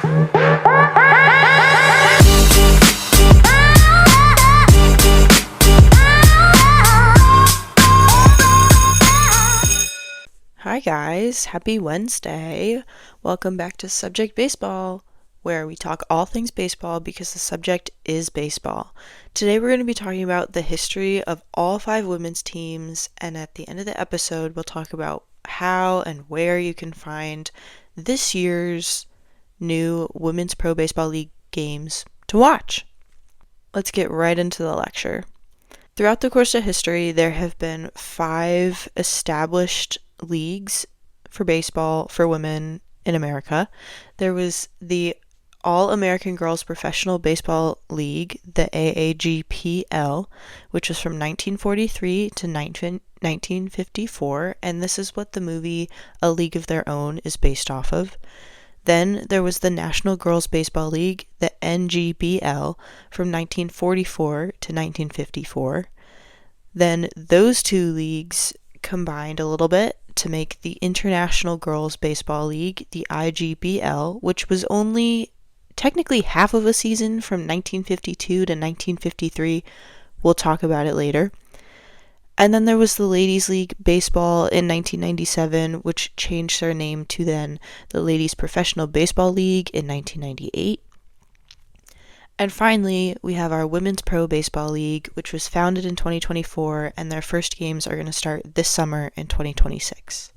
Hi guys, happy Wednesday. Welcome back to Subject Baseball, where we talk all things baseball because the subject is baseball. Today we're going to be talking about the history of all 5 women's teams, and at the end of the episode we'll talk about how and where you can find this year's new Women's Pro Baseball League games to watch. Let's get right into the lecture. Throughout the course of history, there have been 5 established leagues for baseball for women in America. There was the All-American Girls Professional Baseball League, the AAGPL, which was from 1943 to 1954, and this is what the movie A League of Their Own is based off of. Then there was the National Girls Baseball League, the NGBL, from 1944 to 1954. Then those 2 leagues combined a little bit to make the International Girls Baseball League, the IGBL, which was only technically half of a season from 1952 to 1953. We'll talk about it later. And then there was the Ladies League Baseball in 1997, which changed their name to then the Ladies Professional Baseball League in 1998. And finally, we have our Women's Pro Baseball League, which was founded in 2024, and their first games are going to start this summer in 2026.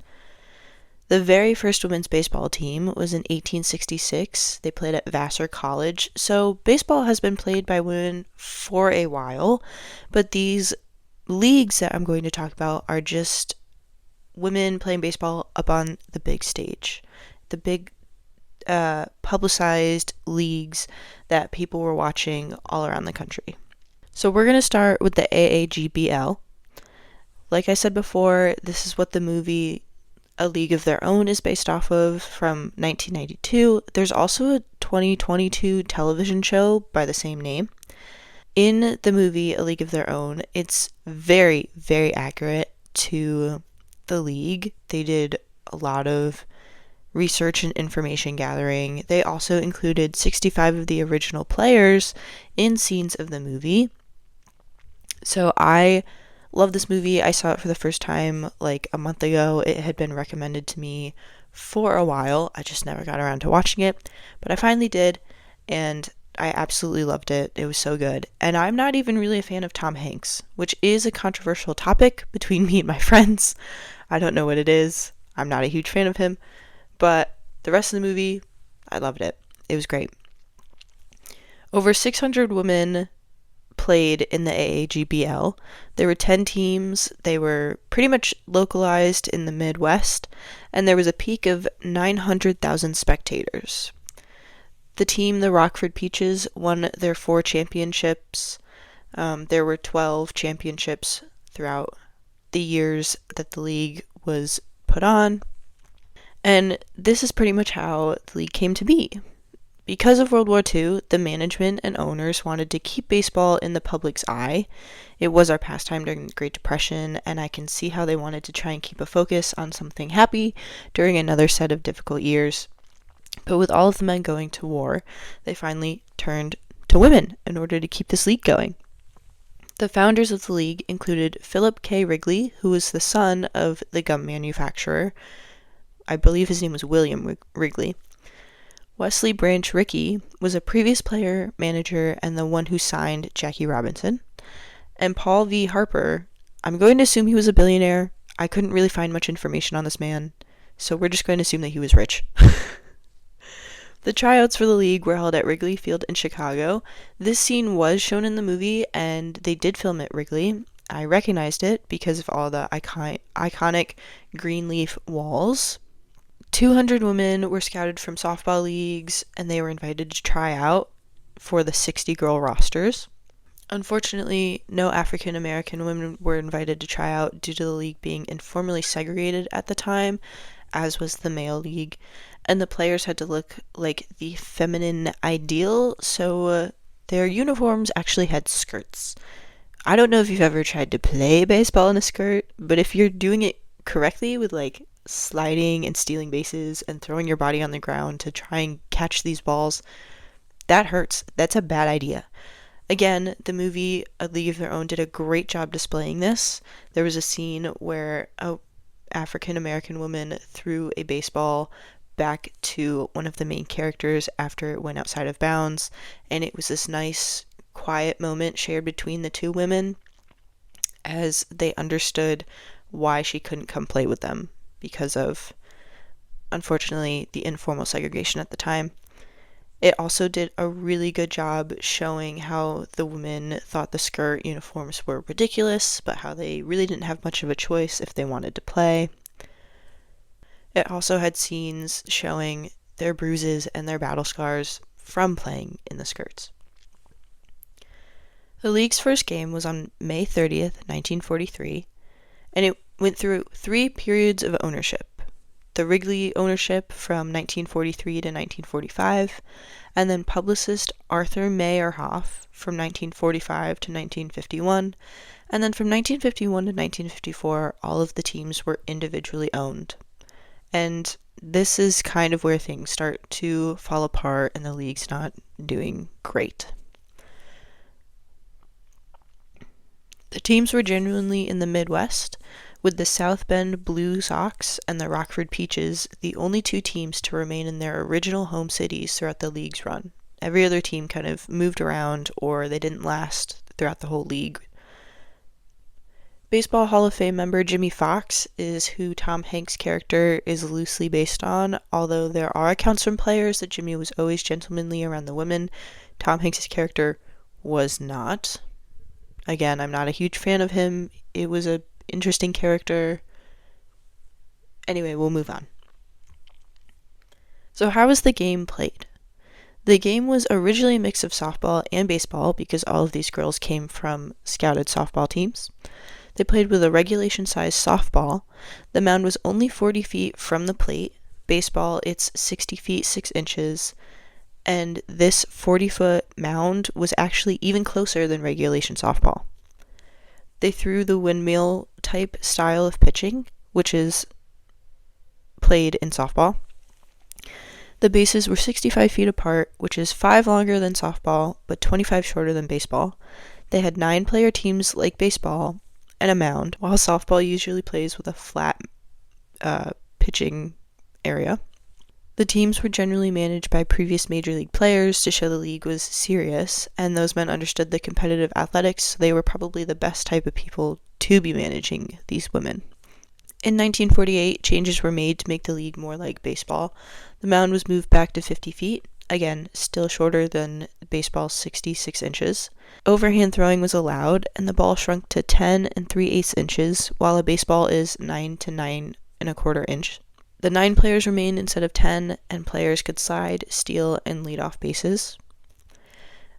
The very first women's baseball team was in 1866. They played at Vassar College, so baseball has been played by women for a while, but these leagues that I'm going to talk about are just women playing baseball up on the big stage. The big publicized leagues that people were watching all around the country. So we're going to start with the AAGBL. Like I said before, this is what the movie A League of Their Own is based off of from 1992. There's also a 2022 television show by the same name. In the movie A League of Their Own, it's very, very accurate to the league. They did a lot of research and information gathering. They also included 65 of the original players in scenes of the movie. So I love this movie. I saw it for the first time like a month ago. It had been recommended to me for a while. I just never got around to watching it, but I finally did, and I absolutely loved it. It was so good. And I'm not even really a fan of Tom Hanks, which is a controversial topic between me and my friends. I don't know what it is. I'm not a huge fan of him. But the rest of the movie, I loved it. It was great. Over 600 women played in the AAGBL. There were 10 teams. They were pretty much localized in the Midwest, and there was a peak of 900,000 spectators. The team, the Rockford Peaches, won their 4 championships. There were 12 championships throughout the years that the league was put on. And this is pretty much how the league came to be. Because of World War II, the management and owners wanted to keep baseball in the public's eye. It was our pastime during the Great Depression, and I can see how they wanted to try and keep a focus on something happy during another set of difficult years. But with all of the men going to war, they finally turned to women in order to keep this league going. The founders of the league included Philip K. Wrigley, who was the son of the gum manufacturer. I believe his name was William Wrigley. Wesley Branch Rickey was a previous player, manager, and the one who signed Jackie Robinson. And Paul V. Harper, I'm going to assume he was a billionaire. I couldn't really find much information on this man, so we're just going to assume that he was rich. The tryouts for the league were held at Wrigley Field in Chicago. This scene was shown in the movie, and they did film at Wrigley. I recognized it because of all the iconic green leaf walls. 200 women were scouted from softball leagues, and they were invited to try out for the 60-girl rosters. Unfortunately, no African American women were invited to try out due to the league being informally segregated at the time, as was the male league, and the players had to look like the feminine ideal, so their uniforms actually had skirts. I don't know if you've ever tried to play baseball in a skirt, but if you're doing it correctly with like sliding and stealing bases and throwing your body on the ground to try and catch these balls, that hurts. That's a bad idea. Again, the movie A League of Their Own did a great job displaying this. There was a scene where a African American woman threw a baseball back to one of the main characters after it went outside of bounds, and it was this nice, quiet moment shared between the two women as they understood why she couldn't come play with them because of, unfortunately, the informal segregation at the time. It also did a really good job showing how the women thought the skirt uniforms were ridiculous, but how they really didn't have much of a choice if they wanted to play. It also had scenes showing their bruises and their battle scars from playing in the skirts. The league's first game was on May 30th, 1943, and it went through 3 periods of ownership. The Wrigley ownership from 1943 to 1945, and then publicist Arthur Meyerhoff from 1945 to 1951, and then from 1951 to 1954, all of the teams were individually owned. And this is kind of where things start to fall apart and the league's not doing great. The teams were genuinely in the Midwest, with the South Bend Blue Sox and the Rockford Peaches the only 2 teams to remain in their original home cities throughout the league's run. Every other team kind of moved around, or they didn't last throughout the whole league. Baseball Hall of Fame member Jimmy Fox is who Tom Hanks' character is loosely based on, although there are accounts from players that Jimmy was always gentlemanly around the women. Tom Hanks' character was not. Again, I'm not a huge fan of him. It was a interesting character. Anyway, we'll move on. So how was the game played? The game was originally a mix of softball and baseball because all of these girls came from scouted softball teams. They played with a regulation-sized softball. The mound was only 40 feet from the plate. Baseball, it's 60 feet 6 inches. And this 40-foot mound was actually even closer than regulation softball. They threw the windmill type style of pitching, which is played in softball. The bases were 65 feet apart, which is 5 longer than softball, but 25 shorter than baseball. They had 9-player teams like baseball and a mound, while softball usually plays with a flat pitching area. The teams were generally managed by previous Major League players to show the league was serious, and those men understood the competitive athletics, so they were probably the best type of people to be managing these women. In 1948, changes were made to make the league more like baseball. The mound was moved back to 50 feet, again, still shorter than baseball's 66 inches. Overhand throwing was allowed, and the ball shrunk to 10 3/8 inches, while a baseball is 9 to 9 1/4 inch. The 9 players remained instead of 10, and players could slide, steal, and lead off bases.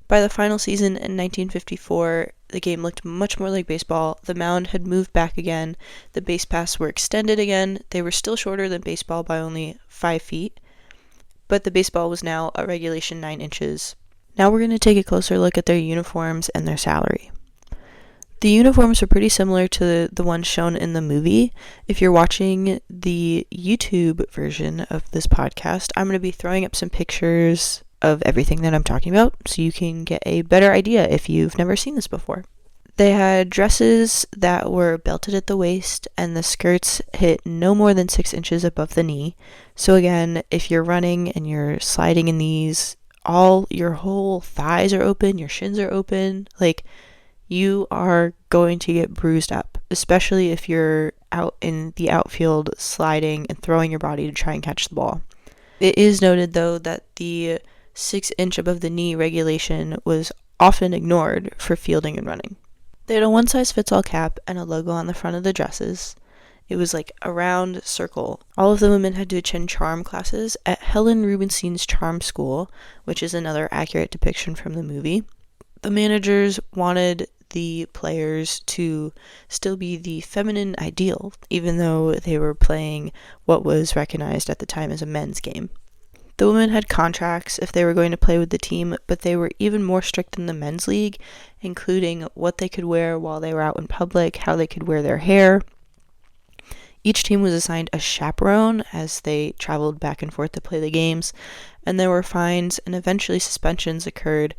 By the final season in 1954, the game looked much more like baseball. The mound had moved back again, the base paths were extended again, they were still shorter than baseball by only 5 feet, but the baseball was now a regulation 9 inches. Now we're going to take a closer look at their uniforms and their salary. The uniforms are pretty similar to the ones shown in the movie. If you're watching the YouTube version of this podcast, I'm going to be throwing up some pictures of everything that I'm talking about so you can get a better idea if you've never seen this before. They had dresses that were belted at the waist, and the skirts hit no more than 6 inches above the knee. So again, if you're running and you're sliding in these, your whole thighs are open, your shins are open, you are going to get bruised up, especially if you're out in the outfield sliding and throwing your body to try and catch the ball. It is noted, though, that the 6 inch above the knee regulation was often ignored for fielding and running. They had a one-size-fits-all cap and a logo on the front of the dresses. It was like a round circle. All of the women had to attend charm classes at Helen Rubinstein's Charm School, which is another accurate depiction from the movie. The managers wanted the players to still be the feminine ideal, even though they were playing what was recognized at the time as a men's game. The women had contracts if they were going to play with the team, but they were even more strict than the men's league, including what they could wear while they were out in public, how they could wear their hair, Each team was assigned a chaperone as they traveled back and forth to play the games, and there were fines and eventually suspensions occurred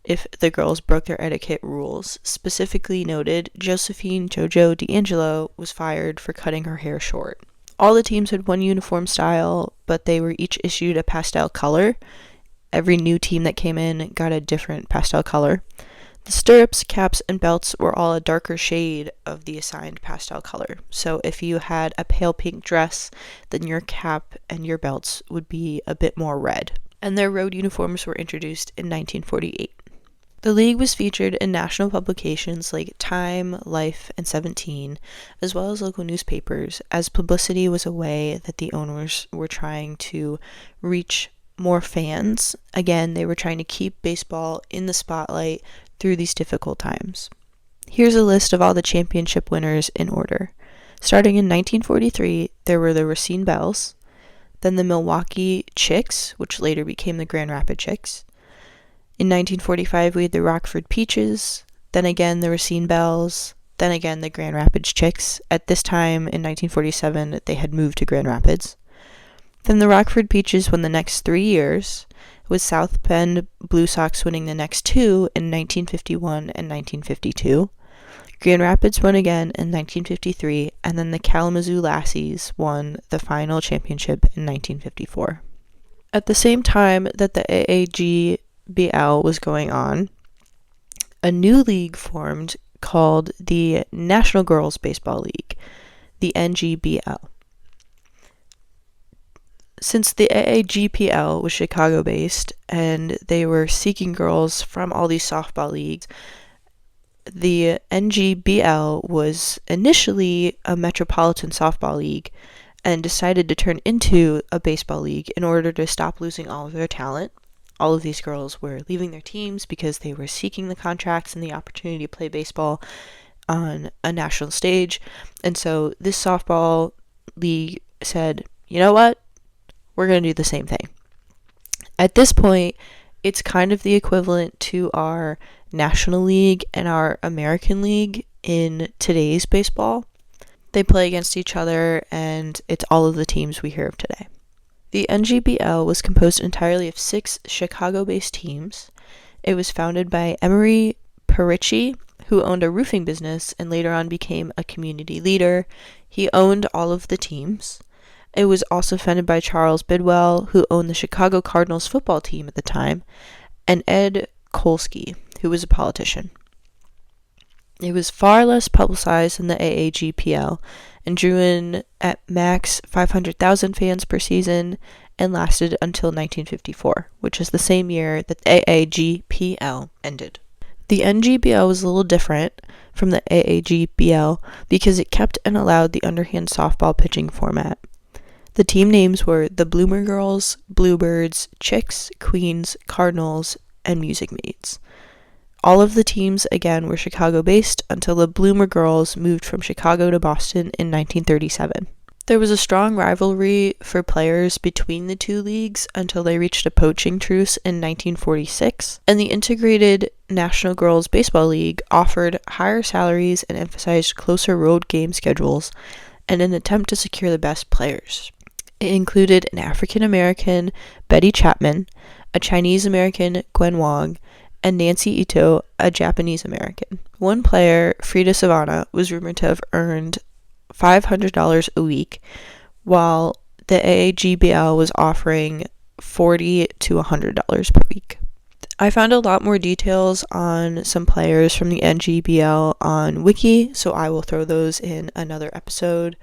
if the girls broke their etiquette rules. Specifically noted, Josephine Jojo D'Angelo was fired for cutting her hair short. All the teams had one uniform style, but they were each issued a pastel color. Every new team that came in got a different pastel color. The stirrups, caps, and belts were all a darker shade of the assigned pastel color. So if you had a pale pink dress, then your cap and your belts would be a bit more red. And their road uniforms were introduced in 1948. The league was featured in national publications like Time, Life, and 17, as well as local newspapers, as publicity was a way that the owners were trying to reach more fans. Again, they were trying to keep baseball in the spotlight through these difficult times. Here's a list of all the championship winners in order. Starting in 1943, there were the Racine Bells, then the Milwaukee Chicks, which later became the Grand Rapids Chicks. In 1945, we had the Rockford Peaches, then again the Racine Bells, then again the Grand Rapids Chicks. At this time, in 1947, they had moved to Grand Rapids. Then the Rockford Peaches won the next 3 years, with South Bend Blue Sox winning the next 2 in 1951 and 1952. Grand Rapids won again in 1953, and then the Kalamazoo Lassies won the final championship in 1954. At the same time that the AAGBL was going on, a new league formed called the National Girls Baseball League, the NGBL. Since the AAGPL was Chicago-based and they were seeking girls from all these softball leagues, the NGBL was initially a metropolitan softball league and decided to turn into a baseball league in order to stop losing all of their talent. All of these girls were leaving their teams because they were seeking the contracts and the opportunity to play baseball on a national stage. And so this softball league said, you know what? We're going to do the same thing. At this point, it's kind of the equivalent to our National League and our American League in today's baseball. They play against each other, and it's all of the teams we hear of today. The NGBL was composed entirely of 6 Chicago-based teams. It was founded by Emery Perici, who owned a roofing business and later on became a community leader. He owned all of the teams. It was also founded by Charles Bidwell, who owned the Chicago Cardinals football team at the time, and Ed Kolsky, who was a politician. It was far less publicized than the AAGPL and drew in at max 500,000 fans per season and lasted until 1954, which is the same year that the AAGPL ended. The NGBL was a little different from the AAGBL because it kept and allowed the underhand softball pitching format. The team names were the Bloomer Girls, Bluebirds, Chicks, Queens, Cardinals, and Music Maids. All of the teams, again, were Chicago-based until the Bloomer Girls moved from Chicago to Boston in 1937. There was a strong rivalry for players between the two leagues until they reached a poaching truce in 1946, and the Integrated National Girls Baseball League offered higher salaries and emphasized closer road game schedules in an attempt to secure the best players. It included an African-American, Betty Chapman, a Chinese-American, Gwen Wong, and Nancy Ito, a Japanese-American. One player, Frida Savannah, was rumored to have earned $500 a week, while the AAGBL was offering $40 to $100 per week. I found a lot more details on some players from the NGBL on Wiki, so I will throw those in another episode,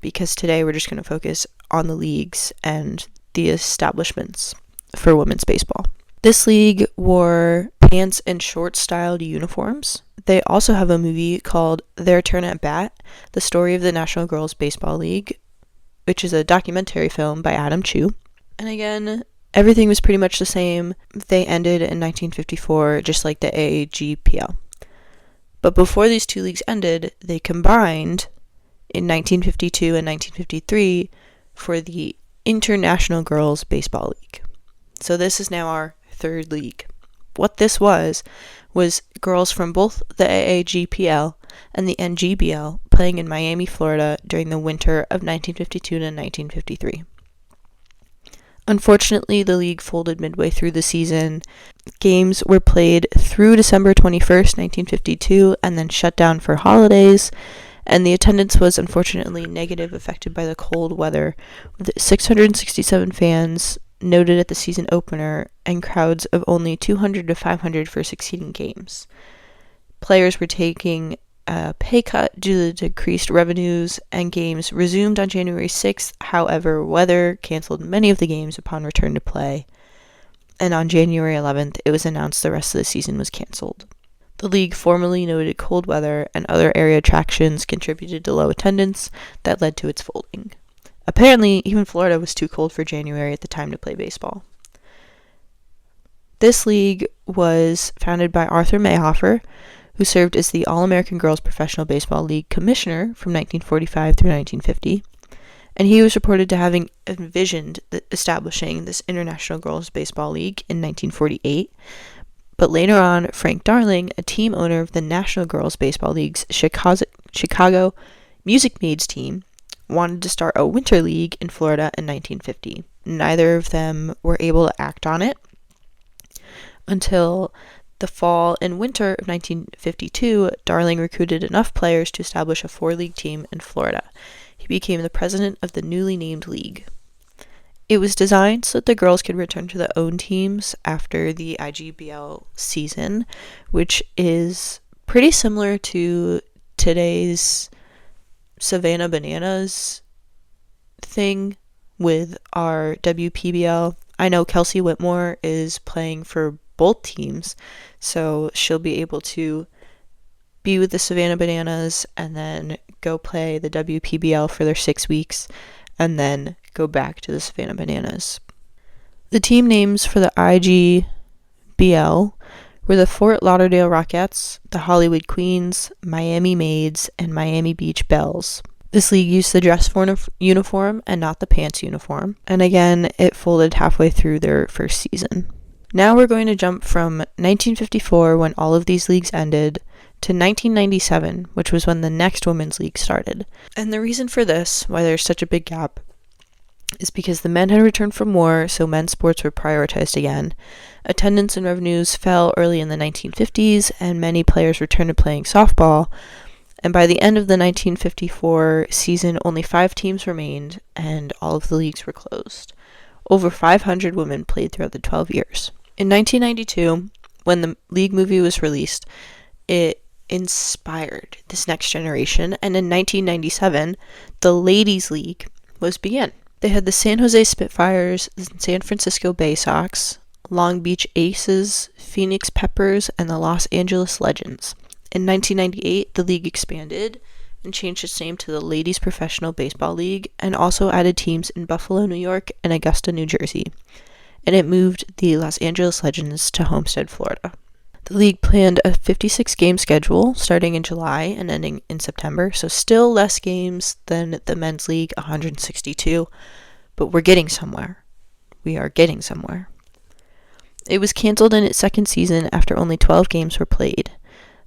because today we're just going to focus on the leagues and the establishments for women's baseball. This league wore pants and short-styled uniforms. They also have a movie called Their Turn at Bat, the story of the National Girls Baseball League, which is a documentary film by Adam Chu. And again, everything was pretty much the same. They ended in 1954, just like the AAGPL. But before these two leagues ended, they combined in 1952 and 1953 for the International Girls Baseball League. So this is now our third league. What this was girls from both the AAGPL and the NGBL, playing in Miami, Florida during the winter of 1952 to 1953. Unfortunately, the league folded midway through the season. Games were played through December 21st, 1952, and then shut down for holidays, and the attendance was unfortunately negative, affected by the cold weather, with 667 fans noted at the season opener and crowds of only 200 to 500 for succeeding games. Players were taking a pay cut due to the decreased revenues, and games resumed on January 6th. However, weather canceled many of the games upon return to play, and on January 11th, it was announced the rest of the season was canceled. The league formally noted cold weather and other area attractions contributed to low attendance that led to its folding. Apparently, even Florida was too cold for January at the time to play baseball. This league was founded by Arthur Mayhofer, who served as the All-American Girls Professional Baseball League commissioner from 1945 through 1950, and he was reported to having envisioned establishing this International Girls Baseball League in 1948. But later on, Frank Darling, a team owner of the National Girls Baseball League's Chicago Music Maids team, wanted to start a winter league in Florida in 1950. Neither of them were able to act on it until the fall and winter of 1952. Darling recruited enough players to establish a 4-league team in Florida. He became the president of the newly named league. It was designed so that the girls could return to their own teams after the IGBL season, which is pretty similar to today's Savannah Bananas thing with our WPBL. I know Kelsey Whitmore is playing for both teams, so she'll be able to be with the Savannah Bananas and then go play the WPBL for their 6 weeks and then go back to the Savannah Bananas. The team names for the IGBL were the Fort Lauderdale Rockettes, the Hollywood Queens, Miami Maids, and Miami Beach Belles. This league used the dress uniform and not the pants uniform, and again, it folded halfway through their first season. Now we're going to jump from 1954, when all of these leagues ended, to 1997, which was when the next women's league started. And the reason for this, why there's such a big gap, is because the men had returned from war, so men's sports were prioritized again. Attendance and revenues fell early in the 1950s, and many players returned to playing softball. And by the end of the 1954 season, only 5 teams remained, and all of the leagues were closed. Over 500 women played throughout the 12 years. In 1992, when the league movie was released, it inspired this next generation, and in 1997, the Ladies League was begun. They had the San Jose Spitfires, the San Francisco Bay Sox, Long Beach Aces, Phoenix Peppers, and the Los Angeles Legends. In 1998, the league expanded and changed its name to the Ladies Professional Baseball League, and also added teams in Buffalo, New York, and Augusta, New Jersey. And it moved the Los Angeles Legends to Homestead, Florida. The league planned a 56-game schedule starting in July and ending in September, so still less games than the men's league, 162, but we're getting somewhere. We are getting somewhere. It was canceled in its second season after only 12 games were played.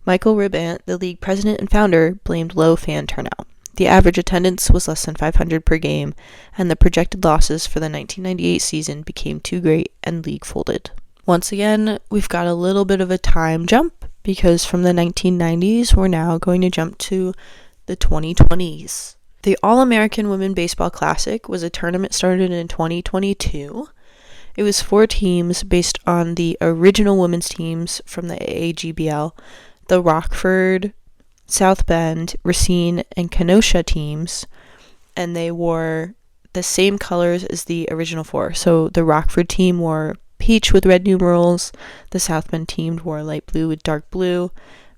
Michael Ribant, the league president and founder, blamed low fan turnout. The average attendance was less than 500 per game, and the projected losses for the 1998 season became too great and league folded. Once again, we've got a little bit of a time jump, because from the 1990s, we're now going to jump to the 2020s. The All-American Women Baseball Classic was a tournament started in 2022. It was 4 teams based on the original women's teams from the AAGBL, the Rockford, South Bend, Racine, and Kenosha teams, and they wore the same colors as the original 4. So the Rockford team wore peach with red numerals, the South Bend team wore light blue with dark blue,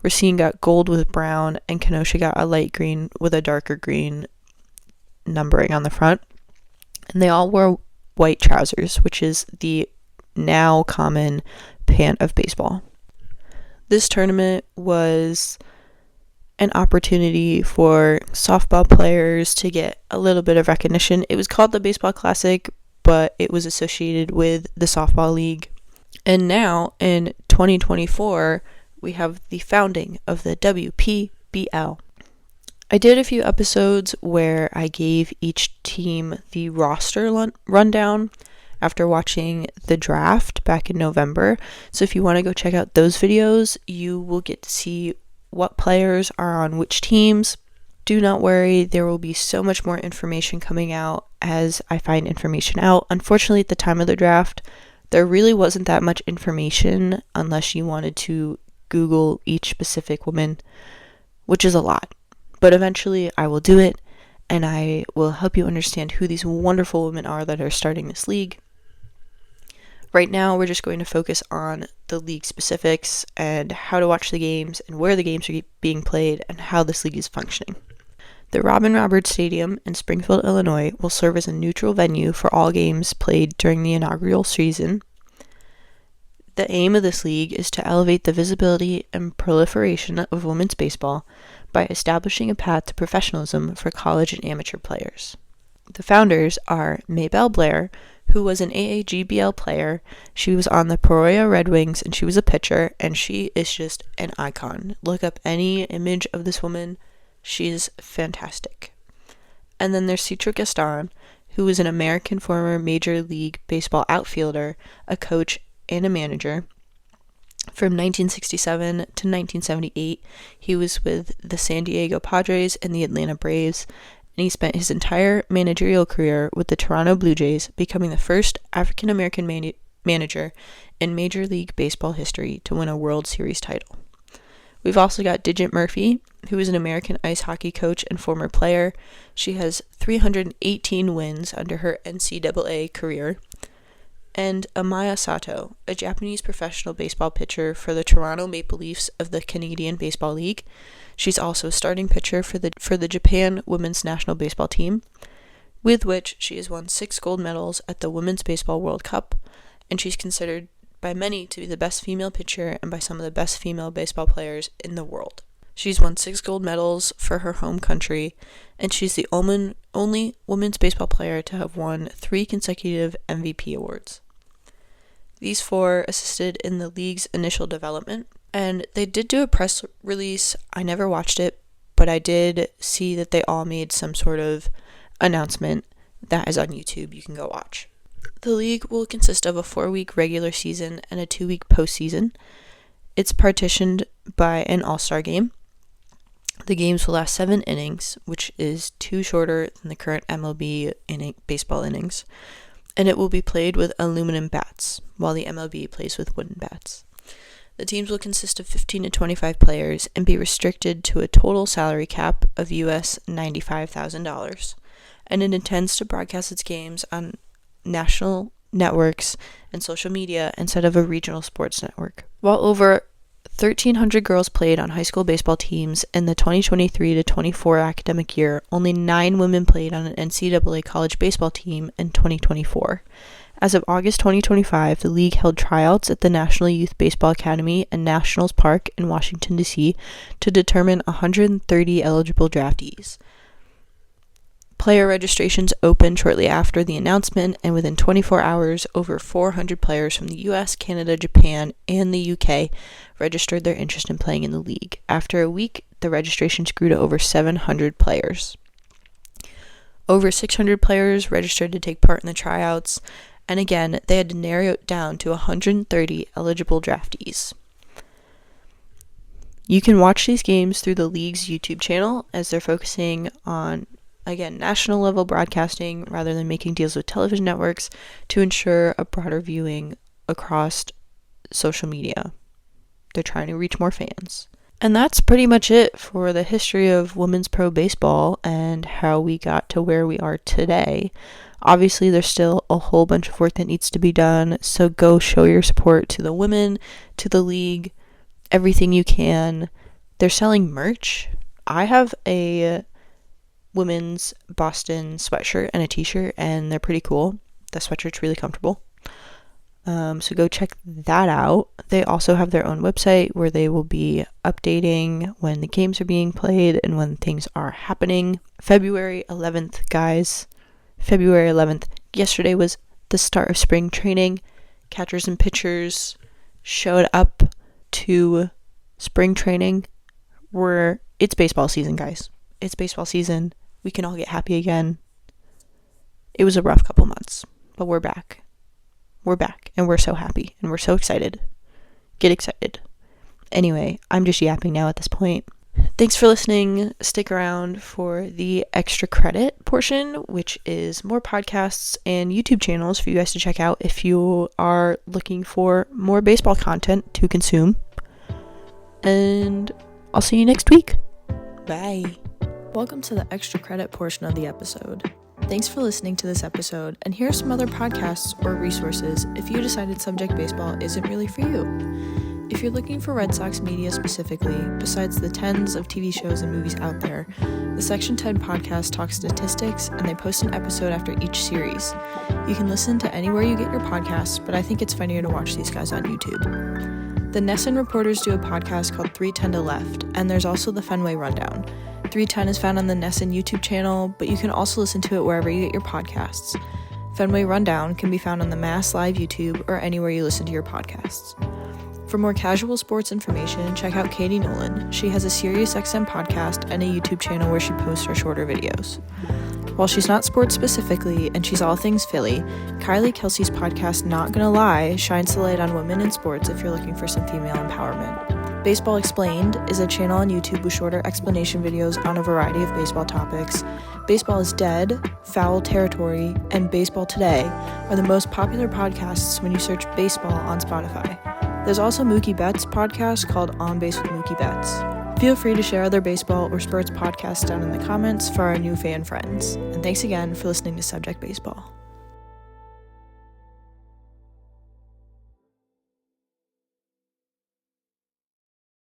Racine got gold with brown, and Kenosha got a light green with a darker green numbering on the front. And they all wore white trousers, which is the now common pant of baseball. This tournament was an opportunity for softball players to get a little bit of recognition. It was called the Baseball Classic, but it was associated with the softball league. And now, in 2024, we have the founding of the WPBL. WPBL. I did a few episodes where I gave each team the roster rundown after watching the draft back in November. So if you want to go check out those videos, you will get to see what players are on which teams. Do not worry, there will be so much more information coming out as I find information out. Unfortunately, at the time of the draft, there really wasn't that much information unless you wanted to Google each specific woman, which is a lot. But eventually I will do it, and I will help you understand who these wonderful women are that are starting this league. Right now, we're just going to focus on the league specifics and how to watch the games and where the games are being played and how this league is functioning. The Robin Roberts Stadium in Springfield, Illinois will serve as a neutral venue for all games played during the inaugural season. The aim of this league is to elevate the visibility and proliferation of women's baseball by establishing a path to professionalism for college and amateur players. The founders are Maybelle Blair, who was an AAGBL player. She was on the Peoria Red Wings, and she was a pitcher, and she is just an icon. Look up any image of this woman. She's fantastic. And then there's Citra Gaston, who is an American former Major League Baseball outfielder, a coach, and a manager. From 1967 to 1978, he was with the San Diego Padres and the Atlanta Braves, and he spent his entire managerial career with the Toronto Blue Jays, becoming the first African-American manager in Major League Baseball history to win a World Series title. We've also got Digit Murphy, who is an American ice hockey coach and former player. She has 318 wins under her NCAA career. And Amaya Sato, a Japanese professional baseball pitcher for the Toronto Maple Leafs of the Canadian Baseball League. She's also a starting pitcher for the Japan women's national baseball team, with which she has won 6 gold medals at the Women's Baseball World Cup, and she's considered by many to be the best female pitcher and by some of the best female baseball players in the world. She's won 6 gold medals for her home country, and she's the only women's baseball player to have won 3 consecutive MVP awards. These 4 assisted in the league's initial development, and they did do a press release. I never watched it, but I did see that they all made some sort of announcement that is on YouTube. You can go watch. The league will consist of a 4-week regular season and a 2-week postseason. It's partitioned by an all-star game. The games will last 7 innings, which is 2 shorter than the current MLB baseball innings, and it will be played with aluminum bats, while the MLB plays with wooden bats. The teams will consist of 15 to 25 players and be restricted to a total salary cap of US $95,000, and it intends to broadcast its games on national networks and social media instead of a regional sports network. While over 1,300 girls played on high school baseball teams in the 2023 to 24 academic year, only 9 women played on an NCAA college baseball team in 2024. As of August 2025, the league held tryouts at the National Youth Baseball Academy and Nationals Park in Washington, D.C. to determine 130 eligible draftees. Player registrations opened shortly after the announcement, and within 24 hours, over 400 players from the US, Canada, Japan, and the UK registered their interest in playing in the league. After a week, the registrations grew to over 700 players. Over 600 players registered to take part in the tryouts, and again, they had to narrow it down to 130 eligible draftees. You can watch these games through the league's YouTube channel, as they're focusing on, again, national level broadcasting rather than making deals with television networks to ensure a broader viewing across social media. They're trying to reach more fans. And that's pretty much it for the history of women's pro baseball and how we got to where we are today. Obviously, there's still a whole bunch of work that needs to be done, so go show your support to the women, to the league, everything you can. They're selling merch. I have a women's Boston sweatshirt and a t-shirt, and they're pretty cool. The sweatshirt's really comfortable. So go check that out. They also have their own website where they will be updating when the games are being played and when things are happening. February 11th, guys. February 11th. Yesterday was the start of spring training. Catchers and pitchers showed up to spring training. We're it's baseball season, guys. It's baseball season. We can all get happy again. It was a rough couple months, but we're back. We're back, and we're so happy, and we're so excited. Get excited. Anyway, I'm just yapping now at this point. Thanks for listening. Stick around for the extra credit portion, which is more podcasts and YouTube channels for you guys to check out if you are looking for more baseball content to consume. And I'll see you next week. Bye. Welcome to the extra credit portion of the episode. Thanks for listening to this episode, and here are some other podcasts or resources if you decided subject baseball isn't really for you. If you're looking for Red Sox media specifically, besides the tens of TV shows and movies out there, the Section 10 podcast talks statistics, and they post an episode after each series. You can listen to anywhere you get your podcasts, but I think it's funnier to watch these guys on YouTube. The NESN reporters do a podcast called 310 to Left, and there's also the Fenway Rundown. 310 is found on the NESN YouTube channel, but you can also listen to it wherever you get your podcasts. Fenway Rundown can be found on the Mass Live YouTube or anywhere you listen to your podcasts. For more casual sports information, check out Katie Nolan. She has a SiriusXM podcast and a YouTube channel where she posts her shorter videos. While she's not sports specifically, and she's all things Philly, Kylie Kelsey's podcast Not Gonna Lie shines the light on women in sports if you're looking for some female empowerment. Baseball Explained is a channel on YouTube with shorter explanation videos on a variety of baseball topics. Baseball is Dead, Foul Territory, and Baseball Today are the most popular podcasts when you search baseball on Spotify. There's also Mookie Betts' podcast called On Base with Mookie Betts. Feel free to share other baseball or sports podcasts down in the comments for our new fan friends. And thanks again for listening to Subject Baseball.